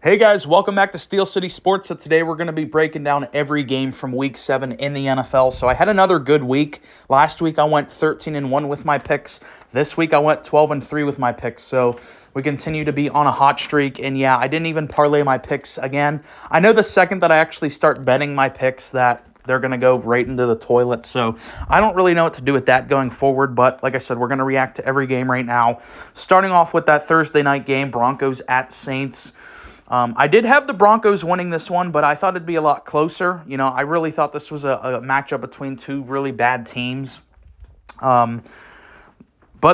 Hey guys, welcome back to Steel City Sports. So today we're going to be breaking down every game from Week 7 in the NFL. So I had another good week. Last week I went 13-1 with my picks. This week I went 12-3 with my picks. So we continue to be on a hot streak. And yeah, I didn't even parlay my picks again. I know the second that I actually start betting my picks that they're going to go right into the toilet. So I don't really know what to do with that going forward. But like I said, we're going to react to every game right now. Starting off with that Thursday night game, Broncos at Saints. I did have the Broncos winning this one, but I thought it'd be a lot closer. You know, I really thought this was a matchup between two really bad teams. But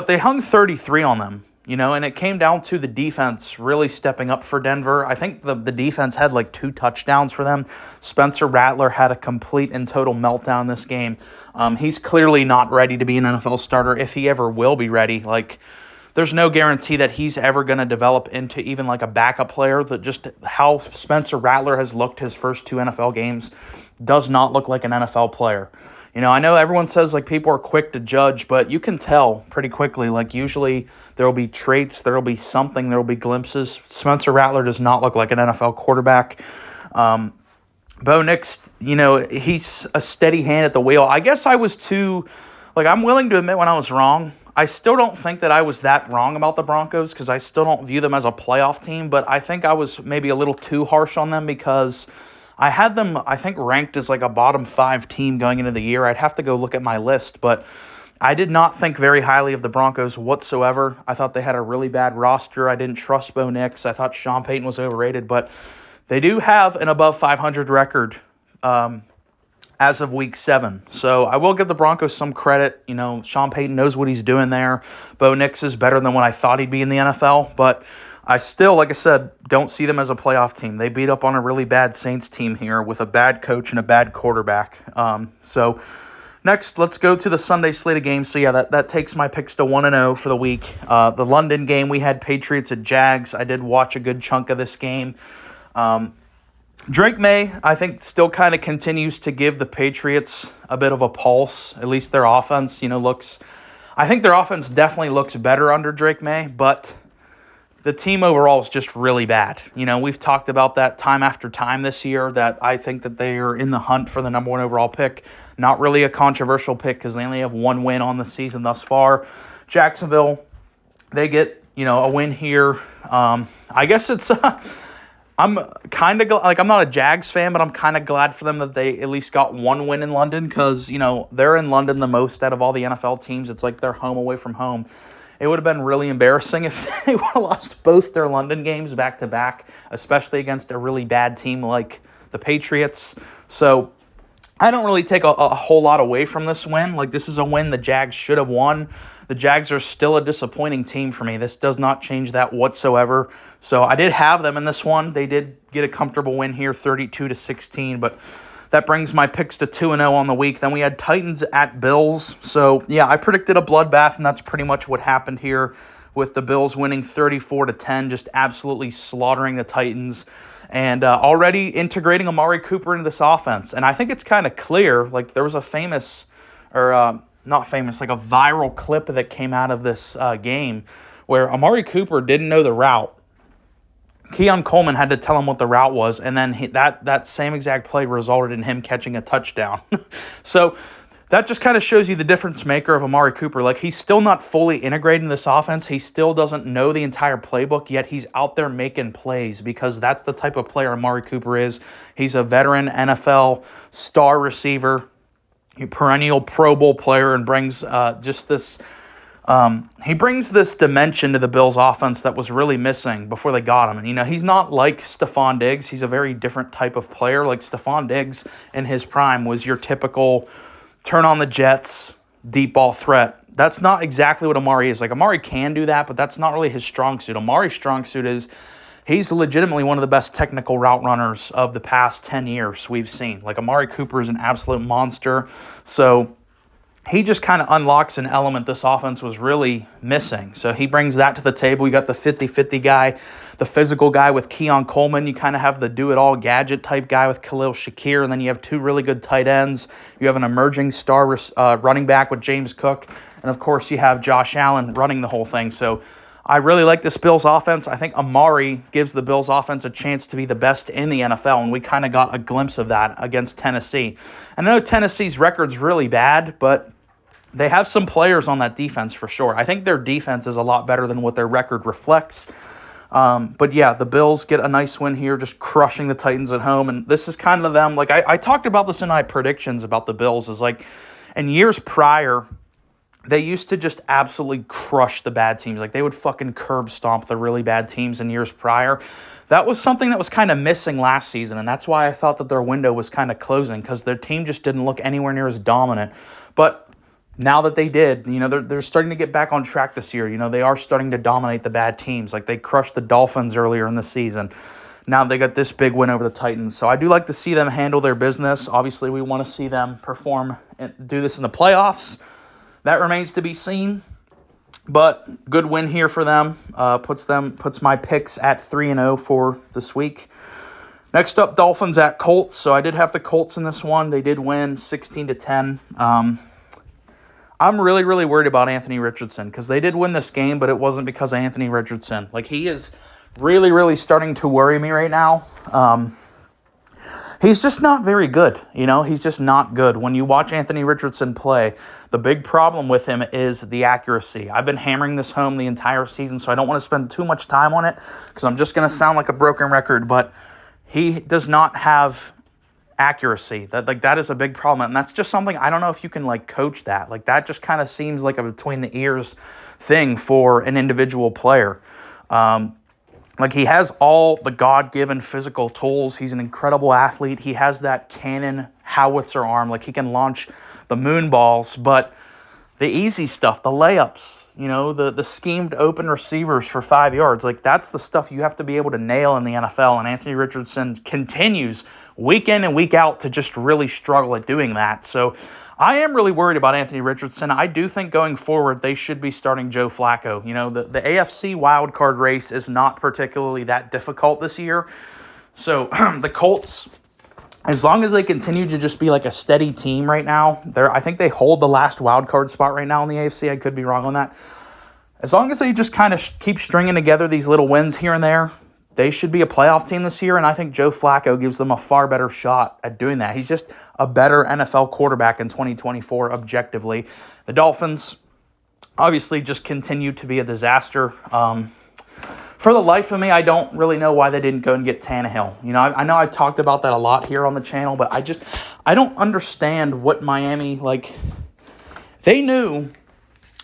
they hung 33 on them, you know, and it came down to the defense really stepping up for Denver. I think the defense had like 2 touchdowns for them. Spencer Rattler had a complete and total meltdown this game. He's clearly not ready to be an NFL starter if he ever will be ready. There's no guarantee that he's ever going to develop into even like a backup player. That just how Spencer Rattler has looked his first 2 NFL games does not look like an NFL player. You know, I know everyone says like people are quick to judge, but you can tell pretty quickly. Like usually there will be traits, there will be something, there will be glimpses. Spencer Rattler does not look like an NFL quarterback. Bo Nix, you know, he's a steady hand at the wheel. I guess I was too, I'm willing to admit when I was wrong. I still don't think that I was that wrong about the Broncos because I still don't view them as a playoff team, but I think I was maybe a little too harsh on them because I had them, I think, ranked as like a bottom 5 team going into the year. I'd have to go look at my list, but I did not think very highly of the Broncos whatsoever. I thought they had a really bad roster. I didn't trust Bo Nix. I thought Sean Payton was overrated, but they do have an above 500 record as of Week 7. So I will give the Broncos some credit. You know, Sean Payton knows what he's doing there. Bo Nix is better than what I thought he'd be in the NFL, but I still, like I said, don't see them as a playoff team. They beat up on a really bad Saints team here with a bad coach and a bad quarterback. So next, let's go to the Sunday slate of games. So yeah, that takes my picks to 1-0 for the week. The London game, we had Patriots at Jags. I did watch a good chunk of this game. Drake May, I think, still kind of continues to give the Patriots a bit of a pulse. At least their offense, looks... I think their offense definitely looks better under Drake May, but the team overall is just really bad. You know, we've talked about that time after time this year, that I think that they are in the hunt for the number 1 overall pick. Not really a controversial pick because they only have 1 win on the season thus far. Jacksonville, they get, a win here. I guess it's... I'm kind of I'm not a Jags fan, but I'm kind of glad for them that they at least got 1 win in London because, they're in London the most out of all the NFL teams. It's like they're home away from home. It would have been really embarrassing if they would have lost both their London games back to back, especially against a really bad team like the Patriots. So I don't really take a whole lot away from this win. This is a win the Jags should have won. The Jags are still a disappointing team for me. This does not change that whatsoever. So I did have them in this one. They did get a comfortable win here, 32-16, but that brings my picks to 2-0 on the week. Then we had Titans at Bills. So yeah, I predicted a bloodbath, and that's pretty much what happened here with the Bills winning 34-10, just absolutely slaughtering the Titans and already integrating Amari Cooper into this offense. And I think it's kind of clear, there was a famous, or not famous, a viral clip that came out of this game where Amari Cooper didn't know the route. Keon Coleman had to tell him what the route was, and then that same exact play resulted in him catching a touchdown. So that just kind of shows you the difference maker of Amari Cooper. He's still not fully integrated in this offense. He still doesn't know the entire playbook, yet he's out there making plays because that's the type of player Amari Cooper is. He's a veteran NFL star receiver, a perennial Pro Bowl player, and brings just this... he brings this dimension to the Bills' offense that was really missing before they got him. And, he's not like Stephon Diggs. He's a very different type of player. Stephon Diggs in his prime was your typical turn on the jets, deep ball threat. That's not exactly what Amari is. Amari can do that, but that's not really his strong suit. Amari's strong suit is he's legitimately one of the best technical route runners of the past 10 years we've seen. Amari Cooper is an absolute monster. So he just kind of unlocks an element this offense was really missing. So he brings that to the table. You got the 50-50 guy, the physical guy with Keon Coleman. You kind of have the do-it-all gadget type guy with Khalil Shakir. And then you have 2 really good tight ends. You have an emerging star running back with James Cook. And, of course, you have Josh Allen running the whole thing. So I really like this Bills offense. I think Amari gives the Bills offense a chance to be the best in the NFL, and we kind of got a glimpse of that against Tennessee. I know Tennessee's record's really bad, but they have some players on that defense for sure. I think their defense is a lot better than what their record reflects. But yeah, the Bills get a nice win here, just crushing the Titans at home. And this is kind of them. Like I talked about this in my predictions about the Bills, is like in years prior, they used to just absolutely crush the bad teams. Like they would fucking curb stomp the really bad teams in years prior. That was something that was kind of missing last season, and that's why I thought that their window was kind of closing, because their team just didn't look anywhere near as dominant. But now that they did, they're starting to get back on track this year. They are starting to dominate the bad teams. Like they crushed the Dolphins earlier in the season. Now they got this big win over the Titans. So I do like to see them handle their business. Obviously, we want to see them perform and do this in the playoffs. That remains to be seen. But good win here for them. Puts my picks at 3-0 for this week. Next up, Dolphins at Colts. So I did have the Colts in this one. They did win 16-10. I'm really, really worried about Anthony Richardson, because they did win this game, but it wasn't because of Anthony Richardson. Like, he is really, really starting to worry me right now. He's just not very good, He's just not good. When you watch Anthony Richardson play, the big problem with him is the accuracy. I've been hammering this home the entire season, so I don't want to spend too much time on it, because I'm just going to sound like a broken record, but he does not have accuracy. That is a big problem, and that's just something I don't know if you can coach that. That just kind of seems like a between the ears thing for an individual player. He has all the God-given physical tools. He's an incredible athlete. He has that cannon howitzer arm. He can launch the moon balls, but the easy stuff, the layups, the schemed open receivers for 5 yards, that's the stuff you have to be able to nail in the NFL, and Anthony Richardson continues week in and week out to just really struggle at doing that. So I am really worried about Anthony Richardson. I do think going forward they should be starting Joe Flacco. The AFC wildcard race is not particularly that difficult this year. So the Colts, as long as they continue to just be a steady team right now, I think they hold the last wildcard spot right now in the AFC. I could be wrong on that. As long as they just kind of keep stringing together these little wins here and there, they should be a playoff team this year, and I think Joe Flacco gives them a far better shot at doing that. He's just a better NFL quarterback in 2024 objectively. The Dolphins obviously just continue to be a disaster. For the life of me, I don't really know why they didn't go and get Tannehill. I know I've talked about that a lot here on the channel, but I don't understand what Miami, they knew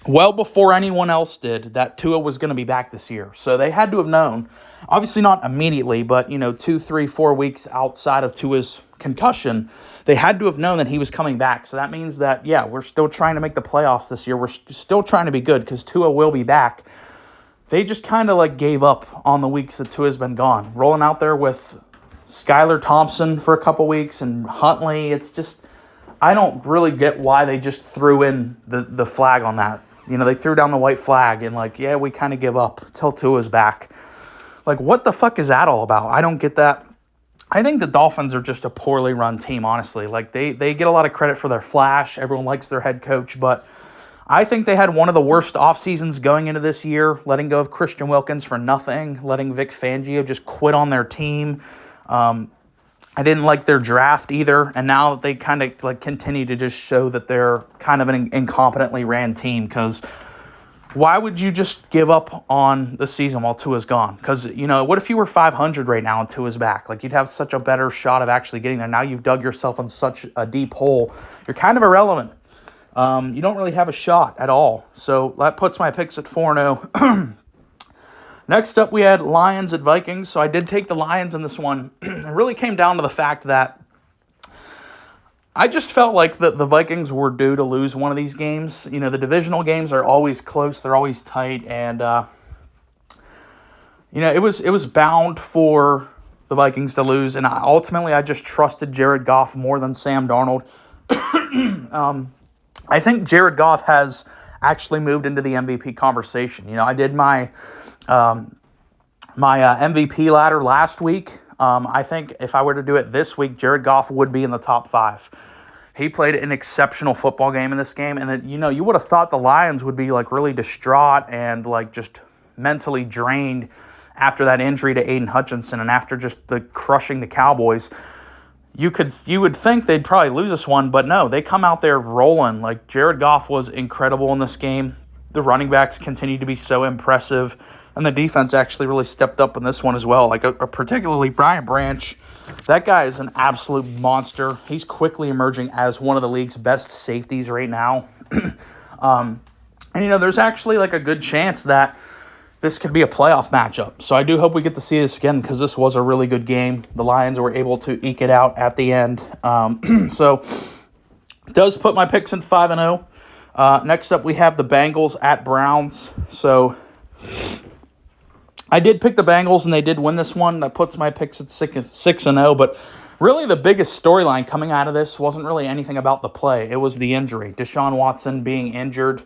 well before anyone else did that Tua was going to be back this year. So they had to have known, obviously not immediately, but 2, 3, 4 weeks outside of Tua's concussion, they had to have known that he was coming back. So that means that, we're still trying to make the playoffs this year. We're still trying to be good because Tua will be back. They just kind of gave up on the weeks that Tua's been gone. Rolling out there with Skylar Thompson for a couple weeks and Huntley, it's just, I don't really get why they just threw in the flag on that. They threw down the white flag and we kind of give up till Tua's back. What the fuck is that all about? I don't get that. I think the Dolphins are just a poorly run team, honestly. They get a lot of credit for their flash. Everyone likes their head coach, but I think they had one of the worst off seasons going into this year, letting go of Christian Wilkins for nothing, letting Vic Fangio just quit on their team. I didn't like their draft either, and now they kind of continue to just show that they're kind of an incompetently ran team, because why would you just give up on the season while Tua's gone? Because, what if you were 500 right now and Tua's back? You'd have such a better shot of actually getting there. Now you've dug yourself in such a deep hole. You're kind of irrelevant. You don't really have a shot at all. So that puts my picks at 4-0. Next up, we had Lions at Vikings. So I did take the Lions in this one. It really came down to the fact that I just felt like the Vikings were due to lose one of these games. The divisional games are always close. They're always tight. And, it was bound for the Vikings to lose. And ultimately, I just trusted Jared Goff more than Sam Darnold. I think Jared Goff has actually moved into the MVP conversation. I did my MVP ladder last week. I think if I were to do it this week, Jared Goff would be in the top 5. He played an exceptional football game in this game, and then, you would have thought the Lions would be really distraught and just mentally drained after that injury to Aiden Hutchinson and after just the crushing the Cowboys. You would think they'd probably lose this one, but no, they come out there rolling. Like, Jared Goff was incredible in this game. The running backs continue to be so impressive, and the defense actually really stepped up in this one as well. Like, particularly Brian Branch. That guy is an absolute monster. He's quickly emerging as one of the league's best safeties right now. And, there's actually like a good chance that this could be a playoff matchup. So I do hope we get to see this again because this was a really good game. The Lions were able to eke it out at the end. So it does put my picks in 5-0. Next up, we have the Bengals at Browns. So I did pick the Bengals, and they did win this one. That puts my picks at 6-0. But really the biggest storyline coming out of this wasn't really anything about the play. It was the injury. Deshaun Watson being injured.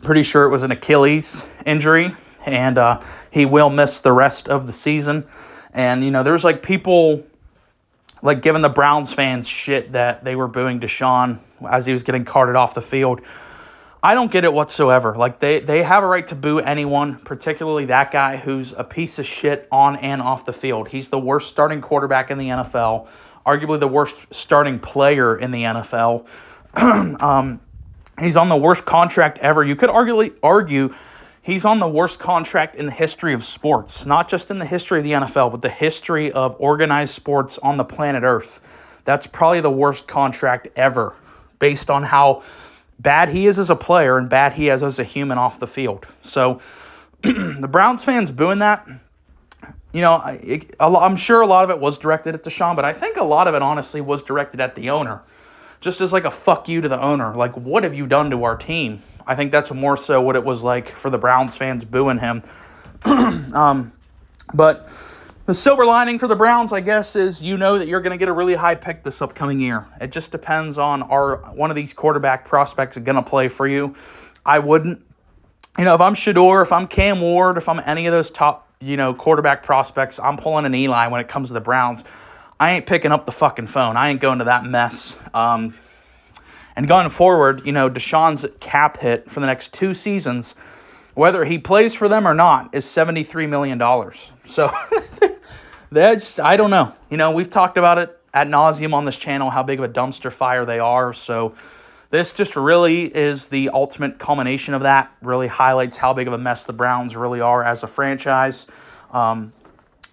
Pretty sure it was an Achilles injury, and he will miss the rest of the season. And, there's like people like giving the Browns fans shit that they were booing Deshaun as he was getting carted off the field. I don't get it whatsoever. Like, they have a right to boo anyone, particularly that guy who's a piece of shit on and off the field. He's the worst starting quarterback in the NFL, arguably the worst starting player in the NFL. He's on the worst contract ever. You could argue he's on the worst contract in the history of sports, not just in the history of the NFL, but the history of organized sports on the planet Earth. That's probably the worst contract ever, based on how bad he is as a player and bad he is as a human off the field. So the Browns fans booing that, I'm sure a lot of it was directed at Deshaun, but I think a lot of it honestly was directed at the owner. Just as like a fuck you to the owner. Like, what have you done to our team? I think that's more so what it was like for the Browns fans booing him. But the silver lining for the Browns, I guess, is that you're going to get a really high pick this upcoming year. It just depends on one of these quarterback prospects going to play for you. I wouldn't. If I'm Shedeur, if I'm Cam Ward, if I'm any of those top, quarterback prospects, I'm pulling an Eli when it comes to the Browns. I ain't picking up the fucking phone. I ain't going to that mess. And going forward, Deshaun's cap hit for the next 2 seasons, whether he plays for them or not, is $73 million. So I don't know. We've talked about it ad nauseum on this channel, how big of a dumpster fire they are. So this just really is the ultimate culmination of that. Really highlights how big of a mess the Browns really are as a franchise.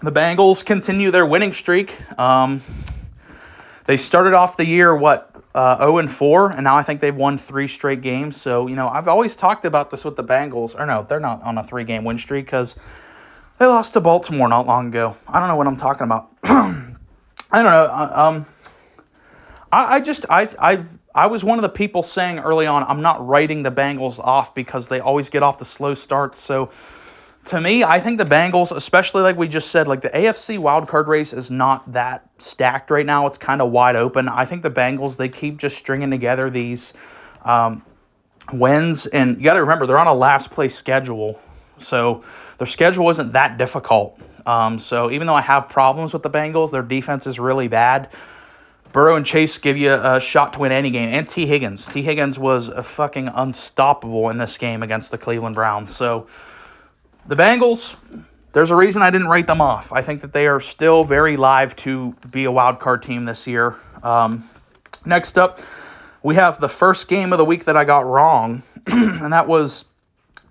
The Bengals continue their winning streak. They started off the year, 0-4, and now I think they've won 3 straight games. So, I've always talked about this with the Bengals. Or no, they're not on a 3-game win streak because they lost to Baltimore not long ago. I don't know what I'm talking about. I don't know. I was one of the people saying early on, I'm not writing the Bengals off because they always get off the slow starts. So, to me, I think the Bengals, especially like we just said, like the AFC wildcard race is not that stacked right now. It's kind of wide open. I think the Bengals, they keep just stringing together these wins. And you got to remember, they're on a last place schedule. So their schedule isn't that difficult. So even though I have problems with the Bengals, their defense is really bad. Burrow and Chase give you a shot to win any game. And T. Higgins. T. Higgins was fucking unstoppable in this game against the Cleveland Browns. So the Bengals, there's a reason I didn't write them off. I think that they are still very live to be a wild card team this year. Next up, we have the first game of the week that I got wrong, and that was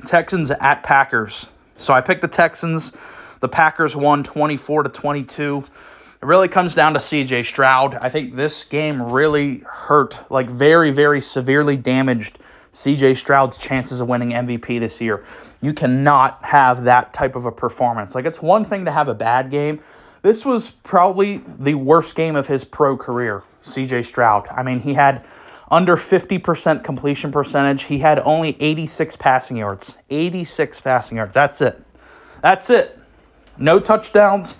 Texans at Packers. So I picked the Texans. The Packers won 24-22. It really comes down to C.J. Stroud. I think this game really hurt, like very, very severely damaged C.J. Stroud's chances of winning MVP this year. You cannot have that type of a performance. Like, it's one thing to have a bad game. This was probably the worst game of his pro career, C.J. Stroud. I mean, he had under 50% completion percentage. He had only 86 passing yards. 86 passing yards. That's it. No touchdowns.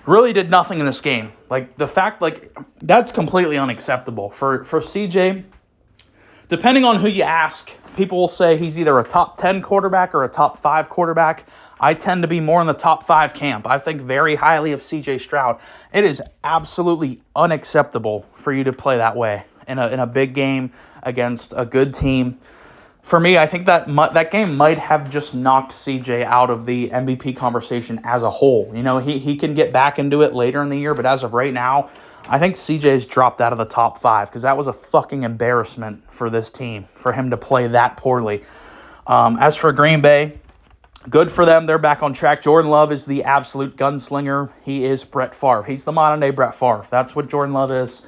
Really did nothing in this game. Like, the fact, like, that's completely unacceptable. For CJ, depending on who you ask, people will say he's either a top 10 quarterback or a top 5 quarterback. I tend to be more in the top 5 camp. I think very highly of CJ Stroud. It is absolutely unacceptable for you to play that way in a big game against a good team. for me, I think that game might have just knocked CJ out of the MVP conversation as a whole. He can get back into it later in the year, but as of right now, I think CJ's dropped out of the top 5 because that was a fucking embarrassment for this team, for him to play that poorly. As for Green Bay, good for them. They're back on track. Jordan Love is the absolute gunslinger. He is Brett Favre. He's the modern-day Brett Favre. That's what Jordan Love is.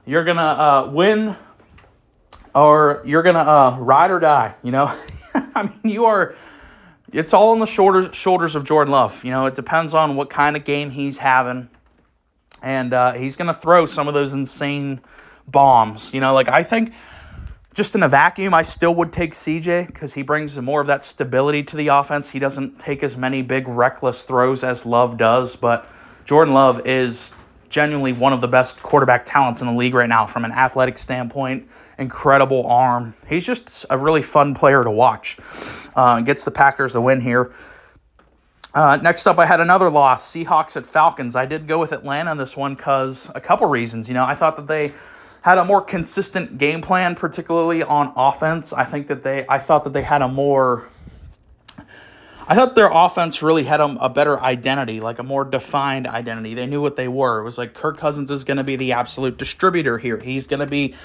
You're going to win or you're going to ride or die, I mean, it's all on the shoulders of Jordan Love. It depends on what kind of game he's having. And he's going to throw some of those insane bombs. I think just in a vacuum, I still would take CJ because he brings more of that stability to the offense. He doesn't take as many big reckless throws as Love does. But Jordan Love is genuinely one of the best quarterback talents in the league right now from an athletic standpoint. Incredible arm. He's just a really fun player to watch. Gets the Packers a win here. Next up, I had another loss, Seahawks at Falcons. I did go with Atlanta in this one because a couple reasons. I thought that they had a more consistent game plan, particularly on offense. I thought that they had I thought their offense really had a better identity, like a more defined identity. They knew what they were. It was like Kirk Cousins is going to be the absolute distributor here. He's going to be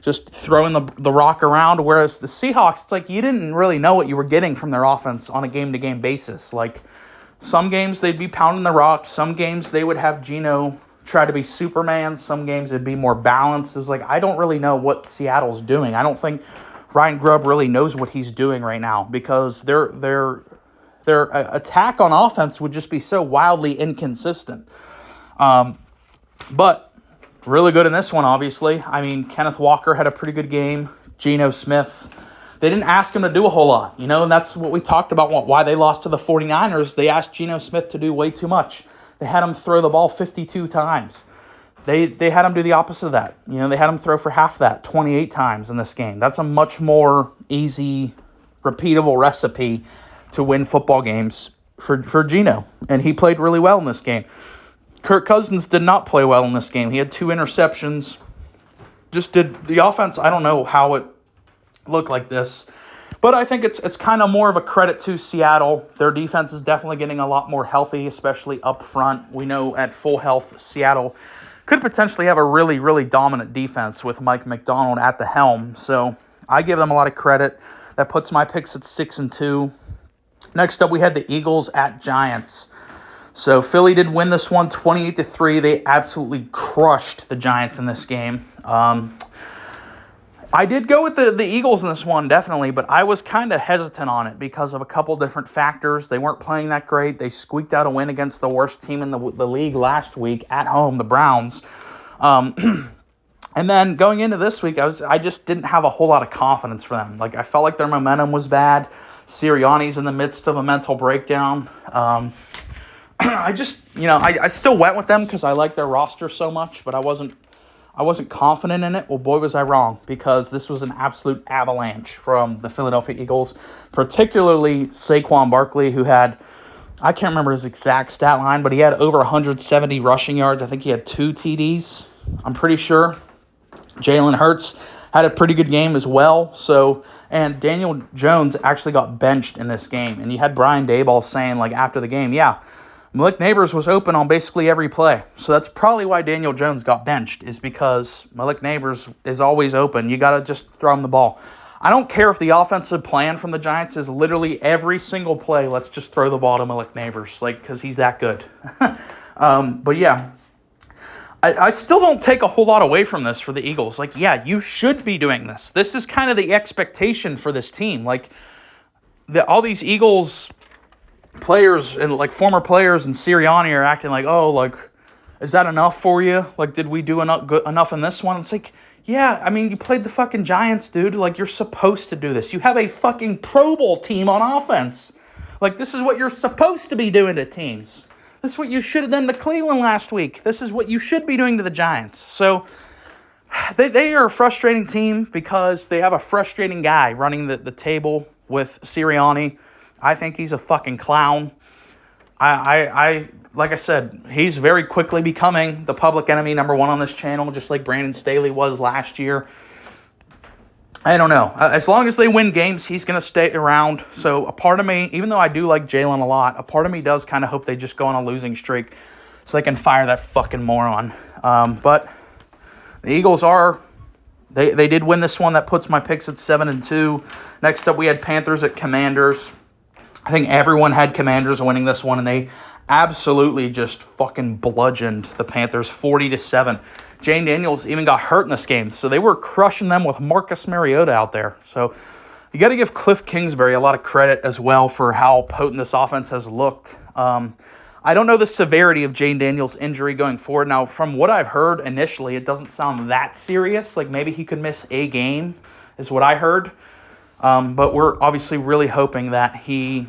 just throwing the rock around, whereas the Seahawks, it's like you didn't really know what you were getting from their offense on a game-to-game basis. Like some games they'd be pounding the rock. Some games they would have Geno try to be Superman. Some games it'd be more balanced. It was like I don't really know what Seattle's doing. I don't think Ryan Grubb really knows what he's doing right now because their attack on offense would just be so wildly inconsistent. But really good in this one, obviously. I mean, Kenneth Walker had a pretty good game. Geno Smith, they didn't ask him to do a whole lot, and that's what we talked about, why they lost to the 49ers. They asked Geno Smith to do way too much. They had him throw the ball 52 times. They had him do the opposite of that. They had him throw for half that, 28 times in this game. That's a much more easy, repeatable recipe to win football games for Geno, and he played really well in this game. Kirk Cousins did not play well in this game. He had 2 interceptions. Just did the offense. I don't know how it looked like this, but I think it's kind of more of a credit to Seattle. Their defense is definitely getting a lot more healthy, especially up front. We know at full health, Seattle could potentially have a really, really dominant defense with Mike McDonald at the helm. So I give them a lot of credit. That puts my picks at 6-2. Next up, we had the Eagles at Giants. So Philly did win this one 28-3. They absolutely crushed the Giants in this game. I did go with the Eagles in this one, definitely, but I was kind of hesitant on it because of a couple different factors. They weren't playing that great. They squeaked out a win against the worst team in the league last week at home, the Browns. And then going into this week, I just didn't have a whole lot of confidence for them. Like I felt like their momentum was bad. Sirianni's in the midst of a mental breakdown. I still went with them because I like their roster so much, but I wasn't confident in it. Well, boy, was I wrong, because this was an absolute avalanche from the Philadelphia Eagles, particularly Saquon Barkley, who had, I can't remember his exact stat line, but he had over 170 rushing yards. I think he had 2 TDs, I'm pretty sure. Jalen Hurts had a pretty good game as well. And Daniel Jones actually got benched in this game. And you had Brian Daboll saying, after the game, Malik Neighbors was open on basically every play. So that's probably why Daniel Jones got benched, is because Malik Neighbors is always open. You got to just throw him the ball. I don't care if the offensive plan from the Giants is literally every single play, let's just throw the ball to Malik Neighbors, because he's that good. But yeah, I still don't take a whole lot away from this for the Eagles. You should be doing this. This is kind of the expectation for this team. All these Eagles players and former players and Sirianni are acting is that enough for you? Did we do enough in this one? It's you played the fucking Giants, dude. You're supposed to do this. You have a fucking Pro Bowl team on offense. This is what you're supposed to be doing to teams. This is what you should have done to Cleveland last week. This is what you should be doing to the Giants. So they are a frustrating team because they have a frustrating guy running the table with Sirianni. I think he's a fucking clown. I like I said, he's very quickly becoming the public enemy number 1 on this channel, just like Brandon Staley was last year. I don't know. As long as they win games, he's going to stay around. So a part of me, even though I do like Jalen a lot, a part of me does kind of hope they just go on a losing streak so they can fire that fucking moron. But the Eagles are, they did win this one. That puts my picks at 7-2. Next up, we had Panthers at Commanders. I think everyone had Commanders winning this one, and they absolutely just fucking bludgeoned the Panthers 40-7. Jane Daniels even got hurt in this game, so they were crushing them with Marcus Mariota out there. So you got to give Cliff Kingsbury a lot of credit as well for how potent this offense has looked. I don't know the severity of Jane Daniels' injury going forward. Now, from what I've heard initially, it doesn't sound that serious. Like maybe he could miss a game is what I heard. But we're obviously really hoping that he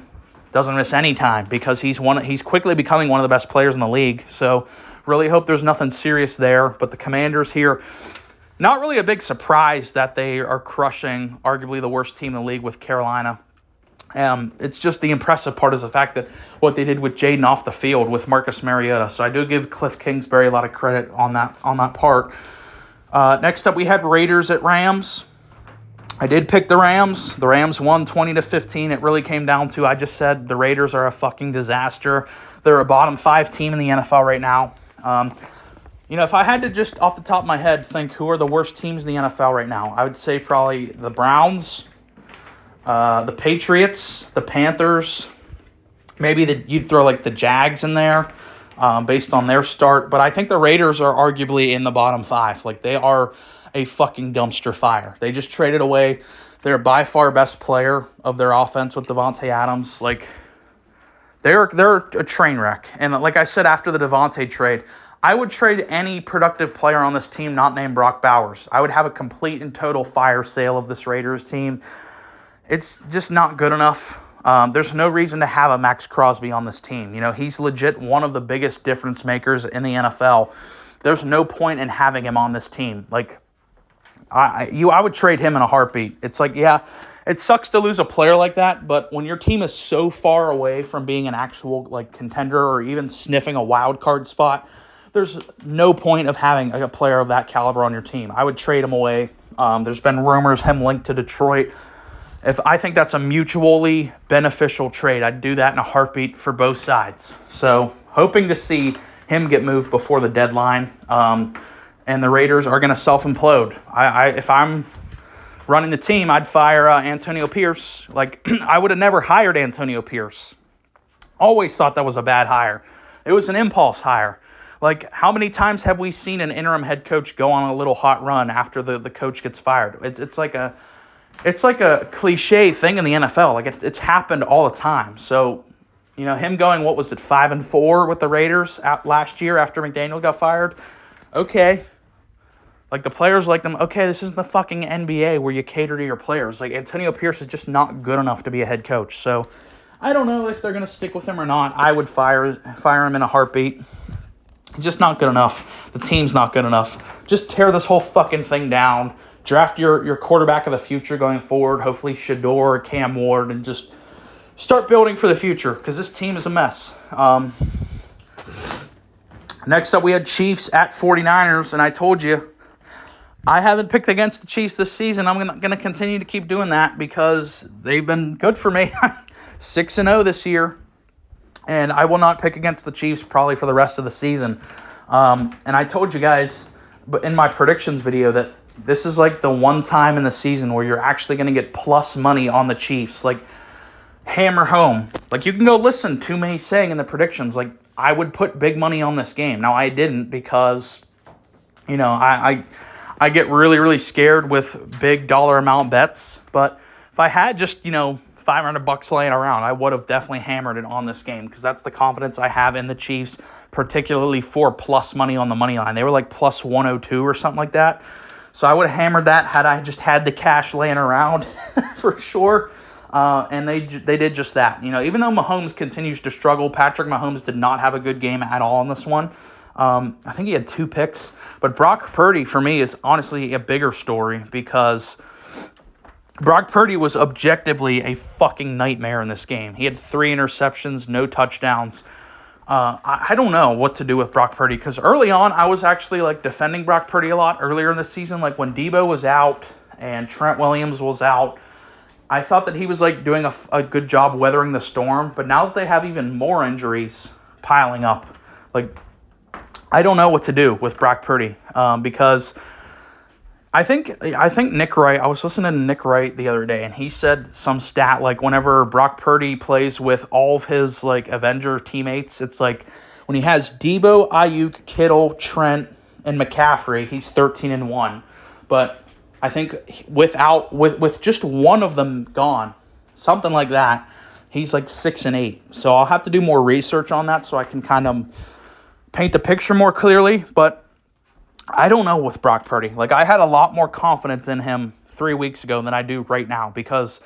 doesn't miss any time because he's quickly becoming one of the best players in the league. So really hope there's nothing serious there. But the Commanders here, not really a big surprise that they are crushing arguably the worst team in the league with Carolina. It's just the impressive part is the fact that what they did with Jaden off the field with Marcus Mariota. So I do give Cliff Kingsbury a lot of credit on that part. Next up, we had Raiders at Rams. I did pick the Rams. The Rams won 20-15. It really came down to, I just said the Raiders are a fucking disaster. They're a bottom 5 team in the NFL right now. If I had to just off the top of my head think who are the worst teams in the NFL right now, I would say probably the Browns, the Patriots, the Panthers, maybe you'd throw like the Jags in there based on their start. But I think the Raiders are arguably in the bottom 5. Like they are a fucking dumpster fire. They just traded away their by far best player of their offense with Devontae Adams. Like they're a train wreck. And like I said after the Devontae trade, I would trade any productive player on this team not named Brock Bowers. I would have a complete and total fire sale of this Raiders team. It's just not good enough. There's no reason to have a Max Crosby on this team. He's legit one of the biggest difference makers in the NFL. There's no point in having him on this team. Like, I would trade him in a heartbeat. It's like, yeah, it sucks to lose a player like that, but when your team is so far away from being an actual like contender or even sniffing a wild card spot, there's no point of having a player of that caliber on your team. I would trade him away. There's been rumors him linked to Detroit. If I think that's a mutually beneficial trade, I'd do that in a heartbeat for both sides. So hoping to see him get moved before the deadline. And the Raiders are going to self-implode. If I'm running the team, I'd fire Antonio Pierce. Like, I would have never hired Antonio Pierce. Always thought that was a bad hire. It was an impulse hire. Like, how many times have we seen an interim head coach go on a little hot run after the coach gets fired? It's like a cliche thing in the NFL. Like, it's happened all the time. So, him going, 5-4 with the Raiders last year after McDaniel got fired? Okay. Like, the players like them. Okay, this isn't the fucking NBA where you cater to your players. Like, Antonio Pierce is just not good enough to be a head coach. So, I don't know if they're going to stick with him or not. I would fire him in a heartbeat. He's just not good enough. The team's not good enough. Just tear this whole fucking thing down. Draft your quarterback of the future going forward. Hopefully Shador or Cam Ward. And just start building for the future. Because this team is a mess. Next up, we had Chiefs at 49ers. And I told you, I haven't picked against the Chiefs this season. I'm going to continue to keep doing that because they've been good for me. 6-0 this year. And I will not pick against the Chiefs probably for the rest of the season. And I told you guys but in my predictions video that this is like the one time in the season where you're actually going to get plus money on the Chiefs. Like, hammer home. Like, you can go listen to me saying in the predictions, like, I would put big money on this game. Now, I didn't because, I get really, really scared with big dollar amount bets. But if I had just, $500 laying around, I would have definitely hammered it on this game because that's the confidence I have in the Chiefs, particularly for plus money on the money line. They were like plus 102 or something like that. So I would have hammered that had I just had the cash laying around for sure. And they did just that. Even though Mahomes continues to struggle, Patrick Mahomes did not have a good game at all in this one. I think he had 2 picks. But Brock Purdy, for me, is honestly a bigger story because Brock Purdy was objectively a fucking nightmare in this game. He had 3 interceptions, no touchdowns. I don't know what to do with Brock Purdy because early on I was actually like defending Brock Purdy a lot earlier in the season. Like when Debo was out and Trent Williams was out. I thought that he was like doing a good job weathering the storm, but now that they have even more injuries piling up, like I don't know what to do with Brock Purdy because I think Nick Wright. I was listening to Nick Wright the other day, and he said some stat like whenever Brock Purdy plays with all of his like Avenger teammates, it's like when he has Debo, Ayuk, Kittle, Trent, and McCaffrey, he's 13-1. But I think with just one of them gone, something like that, he's like 6-8. So I'll have to do more research on that so I can kind of paint the picture more clearly. But I don't know with Brock Purdy. Like, I had a lot more confidence in him 3 weeks ago than I do right now because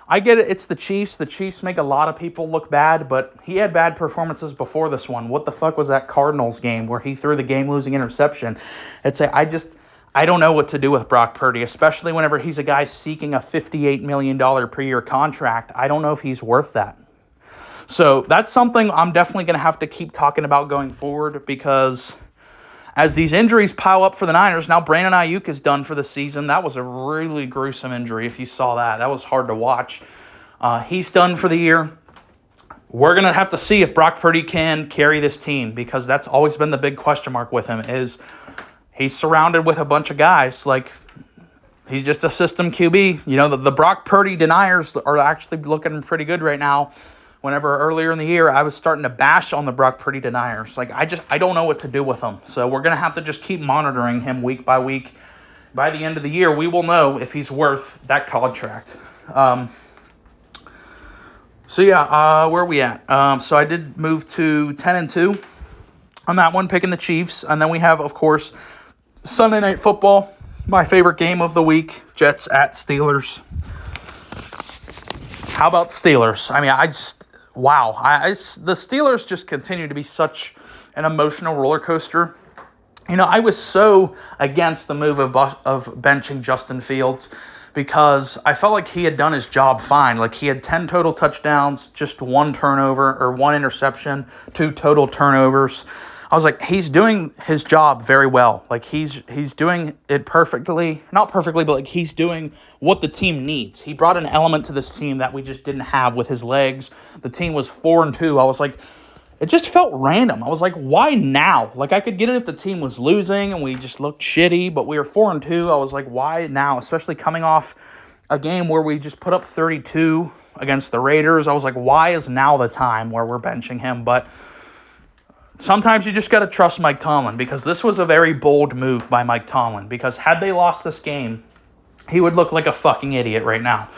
I get it. It's the Chiefs. The Chiefs make a lot of people look bad, but he had bad performances before this one. What the fuck was that Cardinals game where he threw the game-losing interception? I don't know what to do with Brock Purdy, especially whenever he's a guy seeking a $58 million per year contract. I don't know if he's worth that. So that's something I'm definitely going to have to keep talking about going forward because as these injuries pile up for the Niners, now Brandon Ayuk is done for the season. That was a really gruesome injury if you saw that. That was hard to watch. He's done for the year. We're going to have to see if Brock Purdy can carry this team because that's always been the big question mark with him is he's surrounded with a bunch of guys. Like, he's just a system QB. You know, the Brock Purdy deniers are actually looking pretty good right now. Whenever earlier in the year, I was starting to bash on the Brock Purdy deniers. Like, I don't know what to do with him. So we're going to have to just keep monitoring him week by week. By the end of the year, we will know if he's worth that contract. Where are we at? So I did move to 10-2 on that one, picking the Chiefs. And then we have, of course, Sunday Night Football, my favorite game of the week, Jets at Steelers. How about Steelers? I mean, the Steelers just continue to be such an emotional roller coaster. You know, I was so against the move of benching Justin Fields because I felt like he had done his job fine. Like, he had 10 total touchdowns, just one turnover or one interception, 2 total turnovers. I was like, he's doing his job very well. Like, he's doing it perfectly. Not perfectly, but like he's doing what the team needs. He brought an element to this team that we just didn't have with his legs. The team was 4-2. I was like, it just felt random. I was like, why now? Like, I could get it if the team was losing and we just looked shitty, but we were 4-2. I was like, why now? Especially coming off a game where we just put up 32 against the Raiders. I was like, why is now the time where we're benching him? But sometimes you just got to trust Mike Tomlin because this was a very bold move by Mike Tomlin because had they lost this game, he would look like a fucking idiot right now.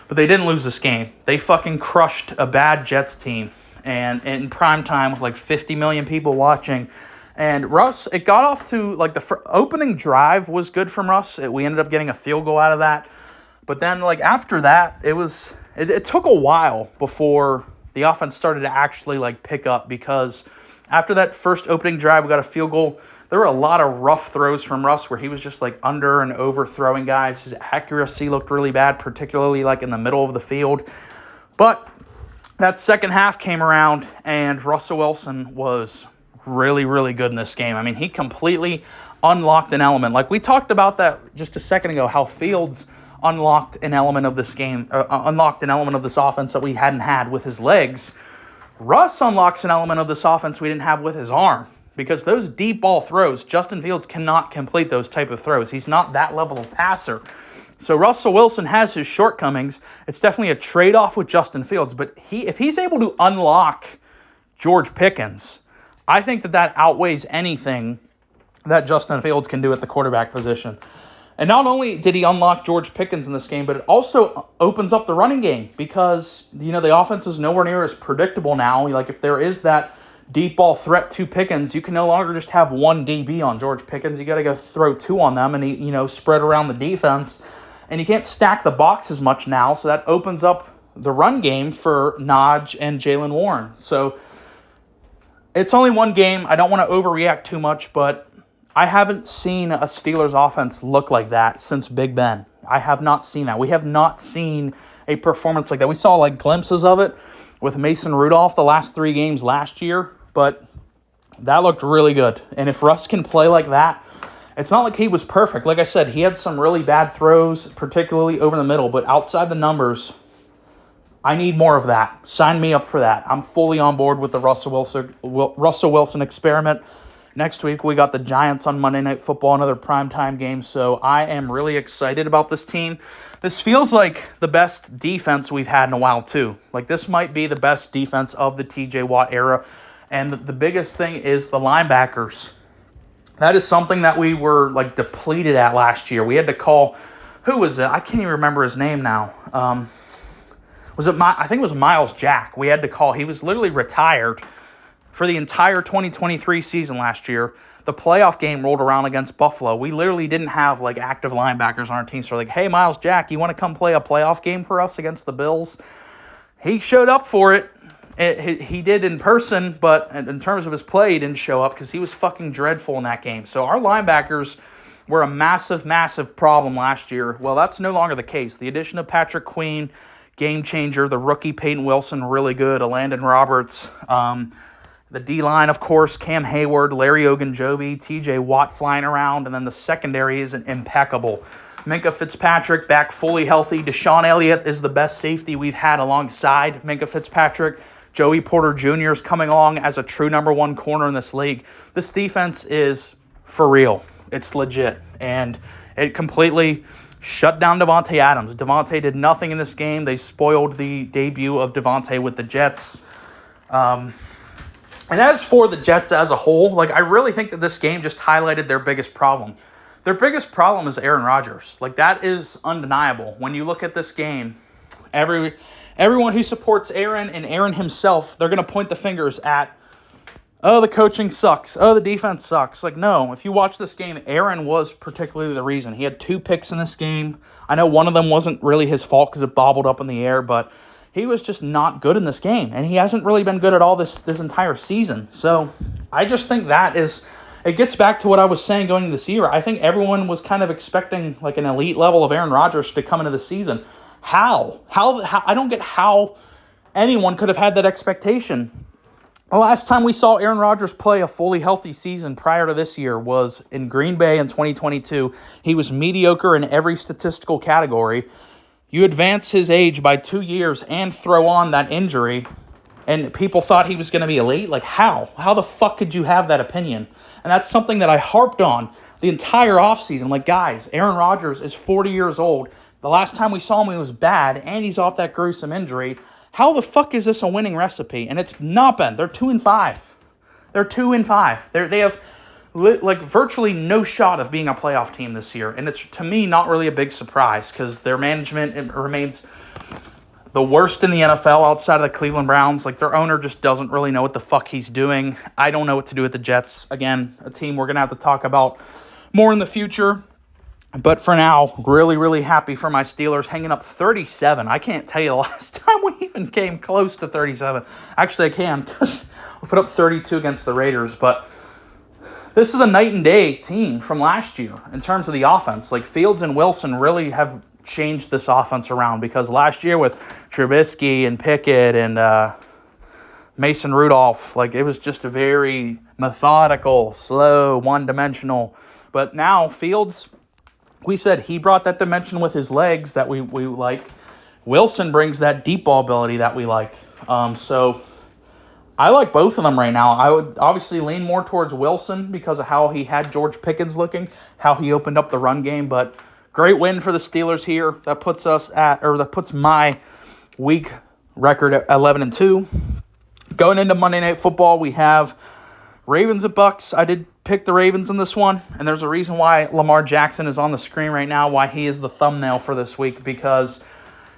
But they didn't lose this game. They fucking crushed a bad Jets team and in prime time with like 50 million people watching. And Russ, it got off to like the opening drive was good from Russ. We ended up getting a field goal out of that. But then like after that, it took a while before the offense started to actually like pick up because after that first opening drive, we got a field goal. There were a lot of rough throws from Russ where he was just like under and overthrowing guys. His accuracy looked really bad, particularly like in the middle of the field. But that second half came around and Russell Wilson was really, really good in this game. I mean, he completely unlocked an element. Like we talked about that just a second ago, how Fields unlocked an element of this game, unlocked an element of this offense that we hadn't had with his legs. Russ unlocks an element of this offense we didn't have with his arm because those deep ball throws, Justin Fields cannot complete those type of throws. He's not that level of passer. So Russell Wilson has his shortcomings. It's definitely a trade-off with Justin Fields, but if he's able to unlock George Pickens, I think that outweighs anything that Justin Fields can do at the quarterback position. And not only did he unlock George Pickens in this game, but it also opens up the running game because, you know, the offense is nowhere near as predictable now. Like, if there is that deep ball threat to Pickens, you can no longer just have one DB on George Pickens. You got to go throw 2 on them and, spread around the defense. And you can't stack the box as much now, so that opens up the run game for Najee and Jaylen Warren. So it's only one game. I don't want to overreact too much, but I haven't seen a Steelers offense look like that since Big Ben. I have not seen that. We have not seen a performance like that. We saw like glimpses of it with Mason Rudolph the last 3 games last year, but that looked really good. And if Russ can play like that, It's not like he was perfect. Like I said, he had some really bad throws, particularly over the middle, but outside the numbers, I need more of that. Sign me up for that. I'm fully on board with the Russell Wilson experiment. Next week, we got the Giants on Monday Night Football, another primetime game, so I am really excited about this team. This feels like the best defense we've had in a while, too. Like, this might be the best defense of the T.J. Watt era, and the biggest thing is the linebackers. That is something that we were, depleted at last year. We had to call, who was it? I can't even remember his name now. I think it was Miles Jack. We had to call. He was literally retired for the entire 2023 season last year. The playoff game rolled around against Buffalo. We literally didn't have, active linebackers on our team. So, hey, Miles Jack, you want to come play a playoff game for us against the Bills? He showed up for it. He did in person, but in terms of his play, he didn't show up because he was fucking dreadful in that game. So our linebackers were a massive, massive problem last year. Well, that's no longer the case. The addition of Patrick Queen, game changer. The rookie Peyton Wilson, really good. Landon Roberts. The D-line, of course, Cam Hayward, Larry Ogunjobi, T.J. Watt flying around, and then the secondary is impeccable. Minkah Fitzpatrick back fully healthy. Deshaun Elliott is the best safety we've had alongside Minkah Fitzpatrick. Joey Porter Jr. is coming along as a true number one corner in this league. This defense is for real. It's legit. And it completely shut down Davante Adams. Davante did nothing in this game. They spoiled the debut of Davante with the Jets. And as for the Jets as a whole, I really think that this game just highlighted their biggest problem. Their biggest problem is Aaron Rodgers. That is undeniable. When you look at this game, everyone who supports Aaron and Aaron himself, they're going to point the fingers at, oh, the coaching sucks. Oh, the defense sucks. No, if you watch this game, Aaron was particularly the reason. He had 2 picks in this game. I know one of them wasn't really his fault because it bobbled up in the air, but he was just not good in this game, and he hasn't really been good at all this entire season. So I just think it gets back to what I was saying going into this year. I think everyone was kind of expecting an elite level of Aaron Rodgers to come into the season. How? I don't get how anyone could have had that expectation. The last time we saw Aaron Rodgers play a fully healthy season prior to this year was in Green Bay in 2022. He was mediocre in every statistical category. You advance his age by 2 years and throw on that injury, and people thought he was going to be elite? How? How the fuck could you have that opinion? And that's something that I harped on the entire offseason. Guys, Aaron Rodgers is 40 years old. The last time we saw him, he was bad, and he's off that gruesome injury. How the fuck is this a winning recipe? And it's not been. They're 2-5. They're 2-5. They have virtually no shot of being a playoff team this year. And it's, to me, not really a big surprise because their management remains the worst in the NFL outside of the Cleveland Browns. Their owner just doesn't really know what the fuck he's doing. I don't know what to do with the Jets. Again, a team we're going to have to talk about more in the future. But for now, really, really happy for my Steelers hanging up 37. I can't tell you the last time we even came close to 37. Actually, I can because we put up 32 against the Raiders. But this is a night and day team from last year in terms of the offense. Fields and Wilson really have changed this offense around because last year with Trubisky and Pickett and Mason Rudolph, it was just a very methodical, slow, one-dimensional. But now Fields, we said he brought that dimension with his legs that we like. Wilson brings that deep ball ability that we like. So I like both of them right now. I would obviously lean more towards Wilson because of how he had George Pickens looking, how he opened up the run game. But great win for the Steelers here. That puts my week record at 11-2. Going into Monday Night Football, we have Ravens at Bucks. I did pick the Ravens in this one, and there's a reason why Lamar Jackson is on the screen right now, why he is the thumbnail for this week, because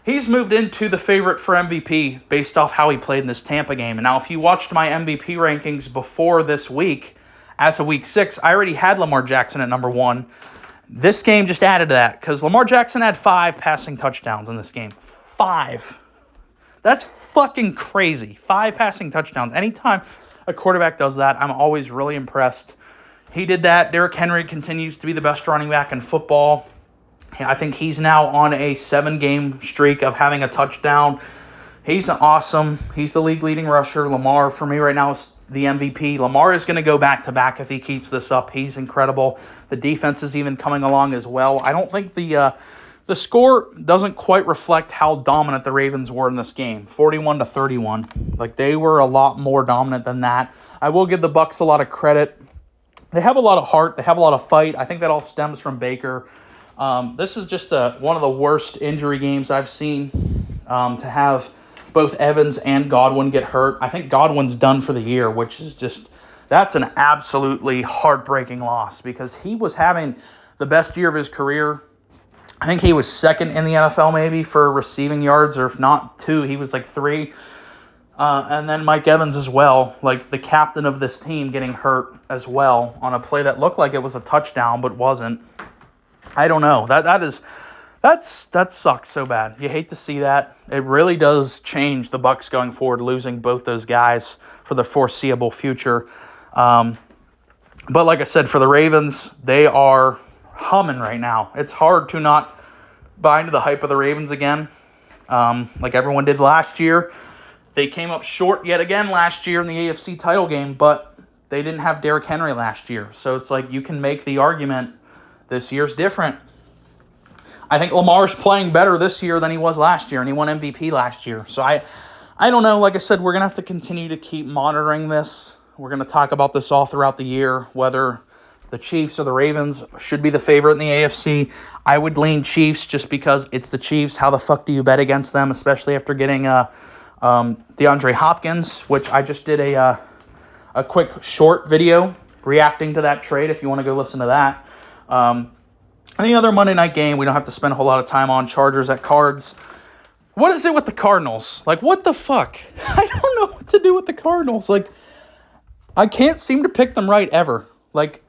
he's moved into the favorite for MVP based off how he played in this Tampa game. And now, if you watched my MVP rankings before this week, as of week 6, I already had Lamar Jackson at number 1. This game just added to that, because Lamar Jackson had 5 passing touchdowns in this game. 5. That's fucking crazy. 5 passing touchdowns. Anytime a quarterback does that, I'm always really impressed. He did that. Derrick Henry continues to be the best running back in football. I think he's now on a 7-game streak of having a touchdown. He's awesome. He's the league-leading rusher. Lamar, for me right now, is the MVP. Lamar is going to go back-to-back if he keeps this up. He's incredible. The defense is even coming along as well. I don't think the score doesn't quite reflect how dominant the Ravens were in this game, 41-31. Like, they were a lot more dominant than that. I will give the Bucs a lot of credit. They have a lot of heart. They have a lot of fight. I think that all stems from Baker. This is just one of the worst injury games I've seen, to have both Evans and Godwin get hurt. I think Godwin's done for the year, which is that's an absolutely heartbreaking loss because he was having the best year of his career. I think he was second in the NFL maybe for receiving yards, or if not two, he was like three. And then Mike Evans as well, like the captain of this team, getting hurt as well on a play that looked like it was a touchdown but wasn't. I don't know. That sucks so bad. You hate to see that. It really does change the Bucs going forward, losing both those guys for the foreseeable future. But like I said, for the Ravens, they are humming right now. It's hard to not buy into the hype of the Ravens again, like everyone did last year. They came up short yet again last year in the AFC title game, but they didn't have Derrick Henry last year. So it's like you can make the argument this year's different. I think Lamar's playing better this year than he was last year, and he won MVP last year. So I don't know. Like I said, we're going to have to continue to keep monitoring this. We're going to talk about this all throughout the year, whether the Chiefs or the Ravens should be the favorite in the AFC. I would lean Chiefs just because it's the Chiefs. How the fuck do you bet against them, especially after getting DeAndre Hopkins, which I just did a quick short video reacting to that trade if you want to go listen to that. Any other Monday night game we don't have to spend a whole lot of time on. Chargers at Cards. What is it with the Cardinals? Like, what the fuck? I don't know what to do with the Cardinals. Like, I can't seem to pick them right ever. Like,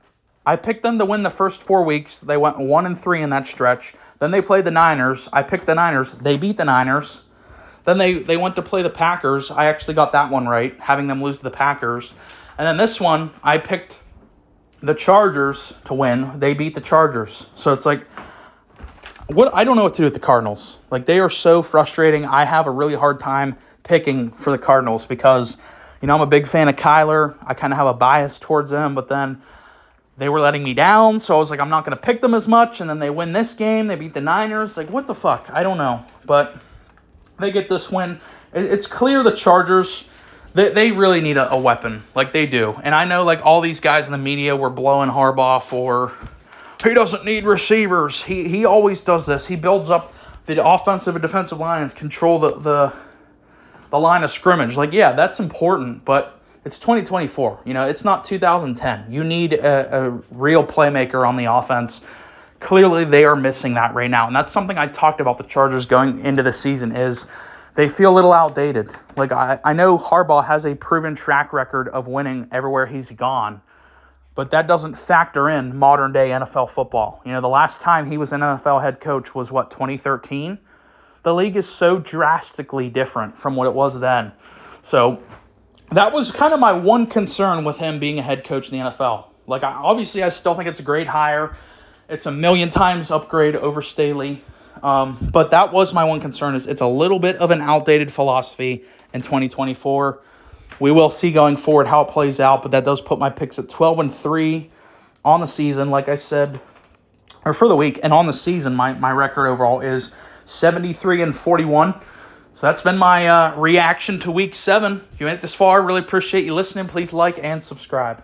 I picked them to win the first 4 weeks. They went 1-3 in that stretch. Then they played the Niners. I picked the Niners. They beat the Niners. Then they went to play the Packers. I actually got that one right, having them lose to the Packers. And then this one, I picked the Chargers to win. They beat the Chargers. So it's like, I don't know what to do with the Cardinals. Like, they are so frustrating. I have a really hard time picking for the Cardinals because, I'm a big fan of Kyler. I kind of have a bias towards them, but then they were letting me down. So I was like, I'm not going to pick them as much. And then they win this game. They beat the Niners. Like, what the fuck? I don't know. But they get this win. It's clear the Chargers, they really need a weapon. Like, they do. And I know, like, all these guys in the media were blowing Harbaugh for, he doesn't need receivers. He always does this. He builds up the offensive and defensive lines, control the line of scrimmage. Like, yeah, that's important, but it's 2024. It's not 2010. You need a real playmaker on the offense. Clearly, they are missing that right now. And that's something I talked about the Chargers going into the season is they feel a little outdated. Like, I know Harbaugh has a proven track record of winning everywhere he's gone, but that doesn't factor in modern-day NFL football. The last time he was an NFL head coach was, 2013? The league is so drastically different from what it was then. So that was kind of my one concern with him being a head coach in the NFL. Like, obviously, I still think it's a great hire. It's a million times upgrade over Staley. But that was my one concern, is it's a little bit of an outdated philosophy in 2024. We will see going forward how it plays out, but that does put my picks at 12-3 on the season, like I said, or for the week. And on the season, my record overall is 73-41. So that's been my reaction to Week 7. If you made it this far, really appreciate you listening. Please like and subscribe.